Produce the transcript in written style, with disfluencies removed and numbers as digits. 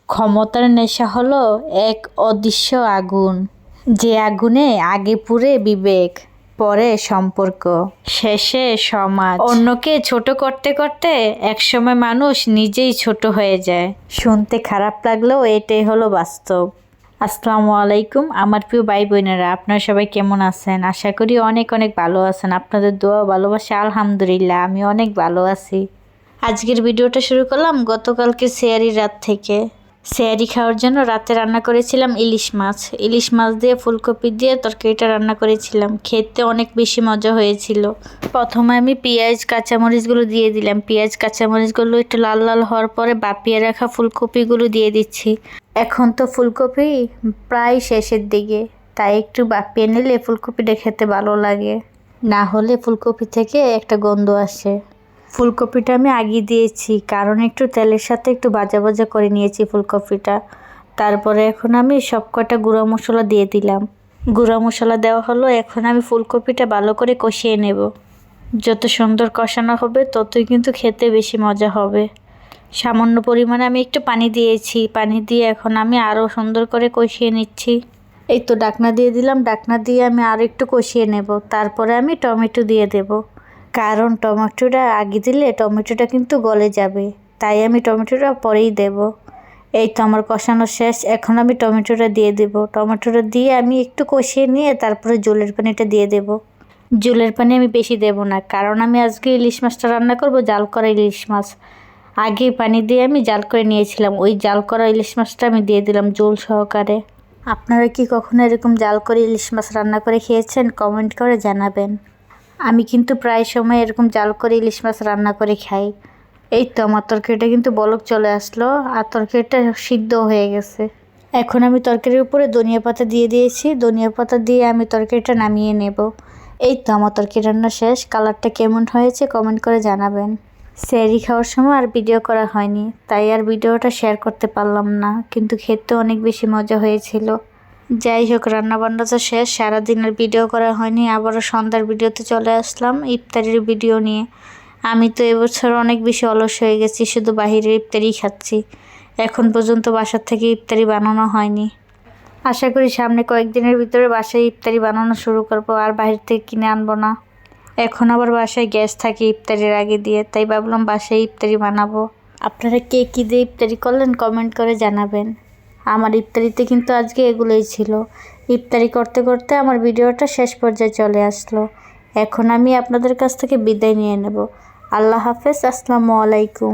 ক্ষমতার নেশা হলো এক অদৃশ্য আগুন, যে আগুনে আগে পুড়ে বিবেক, পরে সম্পর্ক, শেষে সমাজ। অন্যকে ছোট করতে করতে একসময় মানুষ নিজেই ছোট হয়ে যায়। শুনতে খারাপ লাগলেও এটাই হলো বাস্তব। আসসালামু আলাইকুম আমার প্রিয় ভাই বোনেরা, আপনারা সবাই কেমন আছেন? আশা করি অনেক অনেক ভালো আছেন। আপনাদের দোয়া ভালোবাসা আলহামদুলিল্লাহ আমি অনেক ভালো আছি। আজকের ভিডিওটা শুরু করলাম গতকালকে সেহরির রাত থেকে। সেহরি খাওয়ার জন্য রাতে রান্না করেছিলাম ইলিশ মাছ। ইলিশ মাছ দিয়ে ফুলকপি দিয়ে তরকারিটা রান্না করেছিলাম। খেতে অনেক বেশি মজা হয়েছিল। প্রথমে আমি পেঁয়াজ কাঁচামরিচগুলো দিয়ে দিলাম। পেঁয়াজ কাঁচামরিচগুলো একটু লাল লাল হওয়ার পরে বাপিয়ে রাখা ফুলকপিগুলো দিয়ে দিচ্ছি। এখন তো ফুলকপি প্রায় শেষের দিকে, তাই একটু বাপিয়ে নিলে ফুলকপিটা খেতে ভালো লাগে, না হলে ফুলকপি থেকে একটা গন্ধ আসে। ফুলকপিটা আমি আগে দিয়েছি, কারণ একটু তেলের সাথে একটু ভাজা ভাজা করে নিয়েছি ফুলকপিটা। তারপরে এখন আমি সব কটা গুঁড়া মশলা দিয়ে দিলাম। গুঁড়া মশলা দেওয়া হলো। এখন আমি ফুলকপিটা ভালো করে কষিয়ে নেব। যত সুন্দর কষানো হবে ততই কিন্তু খেতে বেশি মজা হবে। সামান্য পরিমাণে আমি একটু পানি দিয়েছি। পানি দিয়ে এখন আমি আরও সুন্দর করে কষিয়ে নিচ্ছি। এই তো ঢাকনা দিয়ে দিলাম। ঢাকনা দিয়ে আমি আরও একটু কষিয়ে নেব। তারপরে আমি টমেটো দিয়ে দেব, কারণ টমেটোটা আগে দিলে টমেটোটা কিন্তু গলে যাবে, তাই আমি টমেটোটা পরেই দেব। এই তো আমার কষানো শেষ। এখন আমি টমেটোটা দিয়ে দেব। টমেটোটা দিয়ে আমি একটু কষিয়ে নিয়ে তারপরে ঝোলের পানিটা দিয়ে দেব। ঝোলের পানি আমি বেশি দেব না, কারণ আমি আজকে ইলিশ মাছটা রান্না করব জাল করা ইলিশ মাছ। আগে পানি দিয়ে আমি জাল করে নিয়েছিলাম, ওই জাল করা ইলিশ মাছটা আমি দিয়ে দিলাম ঝোল সহকারে। আপনারা কি কখনো এরকম জাল করে ইলিশ মাছ রান্না করে খেয়েছেন? কমেন্ট করে জানাবেন। আমি কিন্তু প্রায় সময় এরকম জাল করে ইলিশ মাছ রান্না করে খাই। এই তো আমার তরকারিটা কিন্তু বলক চলে আসলো, আর তরকারিটা সিদ্ধ হয়ে গেছে। এখন আমি তরকারির উপরে ধনিয়া পাতা দিয়ে দিয়েছি। ধনিয়া পাতা দিয়ে আমি তরকারিটা নামিয়ে নেব। এই তো আমার তরকারি রান্না শেষ। কালারটা কেমন হয়েছে কমেন্ট করে জানাবেন। সেহরি খাওয়ার সময় আর ভিডিও করা হয়নি, তাই আর ভিডিওটা শেয়ার করতে পারলাম না, কিন্তু খেতে অনেক বেশি মজা হয়েছিল। যাই হোক, রান্নাবান্না তো শেষ, সারাদিনের ভিডিও করা হয়নি। আবারও সন্ধ্যার ভিডিওতে চলে আসলাম ইফতারির ভিডিও নিয়ে। আমি তো এবছর অনেক বেশি অলস হয়ে গেছি, শুধু বাহিরের ইফতারি খাচ্ছি। এখন পর্যন্ত বাসার থেকে ইফতারি বানানো হয়নি। আশা করি সামনে কয়েকদিনের ভিতরে বাসায় ইফতারি বানানো শুরু করবো, আর বাহির থেকে কিনে আনবো না। এখন আবার বাসায় গ্যাস থাকে ইফতারির আগে দিয়ে, তাই ভাবলাম বাসায় ইফতারি বানাবো। আপনারা কে কী দিয়ে ইফতারি করলেন কমেন্ট করে জানাবেন। আমার ইফতারিতে কিন্তু আজকে এগুলোই ছিল। ইফতারি করতে করতে আমার ভিডিওটা শেষ পর্যায়ে চলে আসলো। এখন আমি আপনাদের কাছ থেকে বিদায় নিয়ে নেব। আল্লাহ হাফেজ। আসসালামু আলাইকুম।